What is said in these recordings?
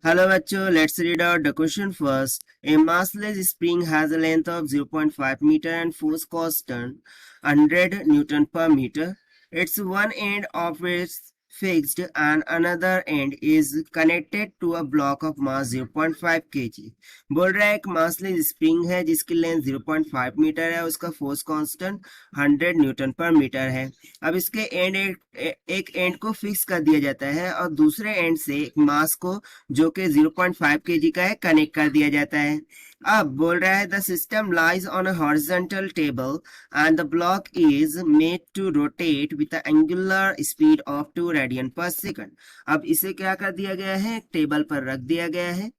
Hello bachcho, let's read out the question first. A massless spring has a length of 0.5 meter and force constant 100 Newton per meter. Its one end of its fixed and another end is connected to a block of mass 0.5 kg. बोल रहा है एक massless spring है जिसकी length 0.5 metre है, उसका force constant 100 Newton पर metre है। अब इसके एंड एक एंड को फिक्स कर दिया जाता है और दूसरे एंड से एक मास को जो कि 0.5 kg का है कनेक्ट कर दिया जाता है। अब बोल रहा है the system lies on a horizontal table and the block is made to rotate with angular speed of 2 radian per second. अब इसे क्या कर दिया गया है, एक टेबल पर रख दिया गया है।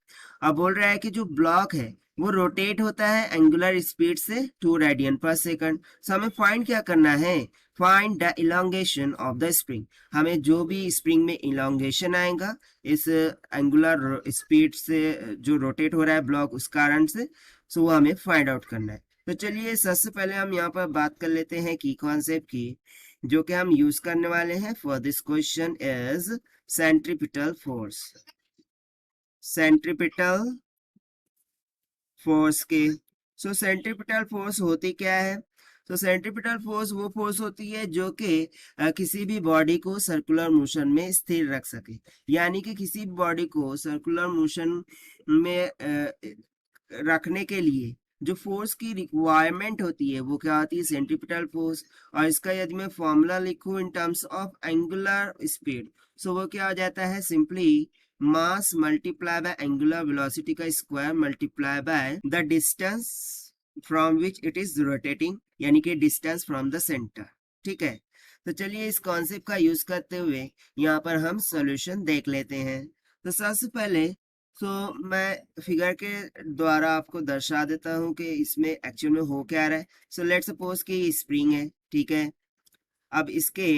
अब बोल रहा है कि जो ब्लॉक है वो रोटेट होता है एंगुलर स्पीड से 2 रेडियन पर सेकंड। सो हमें फाइंड क्या करना है, find the elongation of the spring. हमें जो भी स्प्रिंग में इलोंगेशन आएगा इस एंगुलर स्पीड से जो रोटेट हो रहा है ब्लॉक उस कारण से, सो वो हमें फाइंड आउट करना है। तो चलिए सबसे पहले हम यहाँ पर बात कर लेते हैं की कॉन्सेप्ट की जो कि हम यूज करने वाले हैं for this question is centripetal force. Centripetal force के सो सेंट्रीपिटल फोर्स होती क्या है? तो सेंट्रीपिटल फोर्स वो फोर्स होती है जो कि किसी भी बॉडी को सर्कुलर मोशन में स्थिर रख सके। यानी कि किसी भी बॉडी को सर्कुलर मोशन में रखने के लिए जो फोर्स की रिक्वायरमेंट होती है वो क्या होती है, सेंट्रीपिटल फोर्स। और इसका यदि मैं फॉर्मूला लिखूं in terms of angular speed, so वो क्या हो जाता है, simply mass multiply by angular velocity का square multiply by the distance from which it is rotating, यानी कि डिस्टेंस फ्रॉम द सेंटर। ठीक है, तो चलिए इस कॉन्सेप्ट का यूज करते हुए यहाँ पर हम सॉल्यूशन देख लेते हैं। तो सबसे पहले मैं फिगर के द्वारा आपको दर्शा देता हूँ कि इसमें एक्चुअल में हो क्या रहा है। सो लेट्स सपोज कि स्प्रिंग है, ठीक है। अब इसके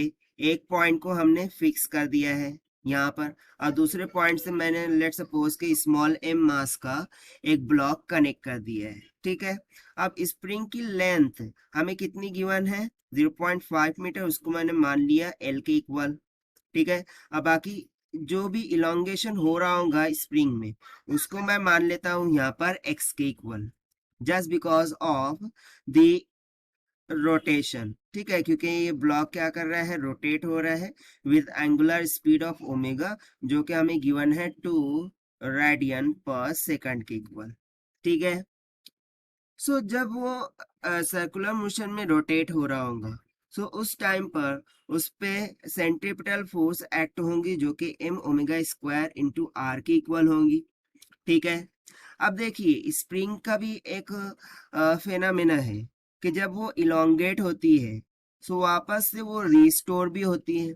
एक पॉइंट को हमने फिक्स कर दिया है यहाँ पर, और दूसरे पॉइंट से मैंने लेट सपोज कि स्मॉल एम मास का एक ब्लॉक कनेक्ट कर दिया है, ठीक है। अब स्प्रिंग की लेंथ हमें कितनी गिवन है, 0.5 मीटर, उसको मैंने मान लिया एल के इक्वल, ठीक है। अब बाकी जो भी इलोंगेशन हो रहा होगा स्प्रिंग में उसको मैं मान लेता हूं यहाँ पर एक्स के equal, just because of the rotation, ठीक है, क्योंकि ये ब्लॉक क्या कर रहा है, रोटेट हो रहा है with angular speed of omega जो कि हमें गिवन है 2 रेडियन पर सेकंड के इक्वल, ठीक है। सो जब वो सर्कुलर मोशन में रोटेट हो रहा होगा, सो उस टाइम पर उस पे सेंट्रीपिटल फोर्स एक्ट होंगी जो कि M omega square into R के इक्वल होंगी, ठीक है। अब देखिए स्प्रिंग का भी एक फेनामिना है कि जब वो इलोंगेट होती है सो वापस से वो रिस्टोर भी होती है,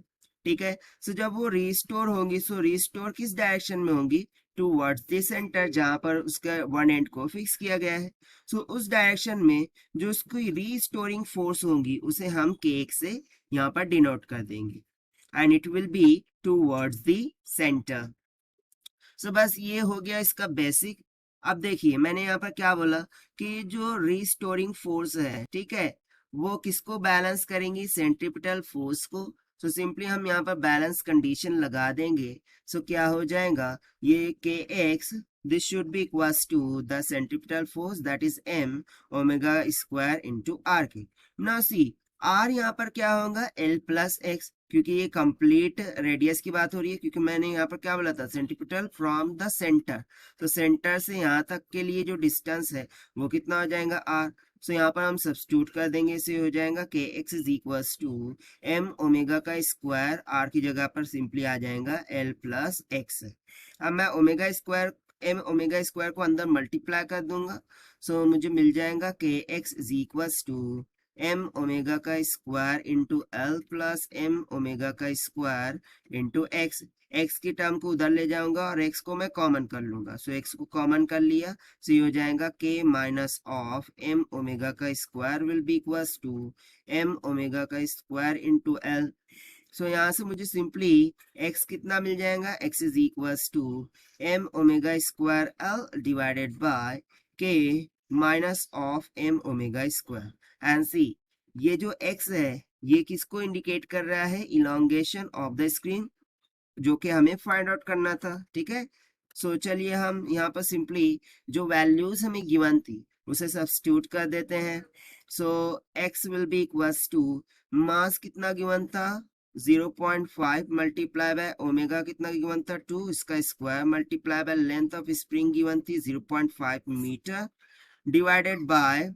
ठीक है। सो जब वो रिस्टोर होंगी सो रिस्टोर किस डायरेक्शन में होंगी, टूवर्ड्स द सेंटर, जहां पर उसका वन एंड को फिक्स किया गया है। सो उस डायरेक्शन में जो उसकी रीस्टोरिंग फोर्स होंगी उसे हम के से यहाँ पर डिनोट कर देंगे and it will be towards the centre. So बस ये हो गया इसका बेसिक। अब देखिए मैंने यहाँ पर क्या बोला कि जो रिस्टोरिंग फोर्स है, ठीक है, वो किसको बैलेंस करेंगी, सेंट्रीपिटल फोर्स को। सो सिंपली हम यहाँ पर बैलेंस कंडीशन लगा देंगे। सो क्या हो जाएगा, ये k x this should be equals to the centripetal force that is M omega square into R के। नाउ सी आर यहाँ पर क्या होगा, एल प्लस एक्स, क्योंकि ये कंप्लीट रेडियस की बात हो रही है, क्योंकि मैंने यहाँ पर क्या बोला था, सेंटीपिटल फ्रॉम द सेंटर। तो सेंटर से यहाँ तक के लिए जो डिस्टेंस है वो कितना हो जाएगा, आर। सो यहाँ पर हम सब्स्टिट्यूट कर देंगे, इसे हो जाएगा के x is equals to M omega का स्क्वायर, आर की जगह पर सिंपली आ जाएगा एल प्लस एक्स। अब मैं omega square M omega square को अंदर मल्टीप्लाई कर दूंगा, सो मुझे मिल जाएगा के x is equals to M omega का square into L plus M omega का स्क्वायर इंटू एक्स। एक्स की टर्म को उधर ले जाऊंगा और एक्स को मैं कॉमन कर लूंगा, सो एक्स को कॉमन कर लिया, सो ये हो जाएगा K minus of M omega का square will be equals to M omega का स्क्वायर इंटू एल। सो यहाँ से मुझे सिंपली x कितना मिल जाएगा, x is equals to M omega square L divided by K minus of M omega square. And see ये जो x है ये किसको इंडिकेट कर रहा है, इलोंगेशन ऑफ द स्क्रीन, जो कि हमें फाइंड आउट करना था, ठीक है। सो चलिए हम यहाँ पर सिंपली जो वैल्यूज हमें गिवन थी उसे सब्स्टिट्यूट कर देते हैं। So x will be equals to mass कितना गिवन था 0.5 मल्टीप्लाई बाय ओमेगा कितना गिवन था 2 इसका square multiply by length of spring given थी 0.5 मीटर डिवाइडेड बाय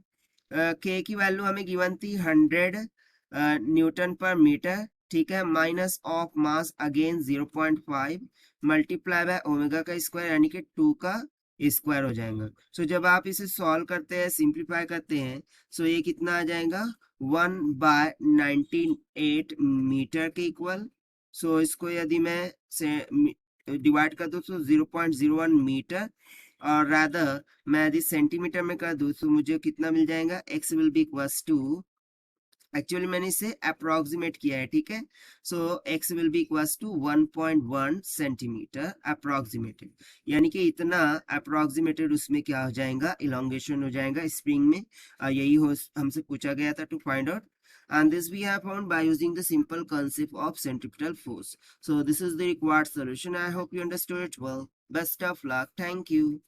के की वैल्यू हमें गिवन थी 100 न्यूटन पर मीटर, ठीक है, minus of mass again 0.5 multiply by omega का स्क्वायर यानी कि 2 का स्क्वायर हो जाएगा। सो जब आप इसे सॉल्व करते हैं सिंप्लीफाई करते हैं सो ये कितना आ जाएगा 1/98 मीटर के इक्वल। सो इसको यदि मैं से डिवाइड कर दूं तो 0.01 मीटर और रादर मैं यदि सेंटीमीटर में कर दूं तो मुझे कितना मिल जाएगा x will be equals to, actually मैंने इसे अप्रोक्सीमेट किया है, ठीक है। So x will be equals to 1.1 centimetre approximated, यानी कि इतना अप्रोक्सीमेटेड उसमें क्या हो जाएगा इलोंगेशन हो जाएगा स्प्रिंग में। यही हो हमसे पूछा गया था to find out, and this we have found by using the simple concept of centripetal force. So this is the required solution. I hope you understood it well. Best of luck. Thank you.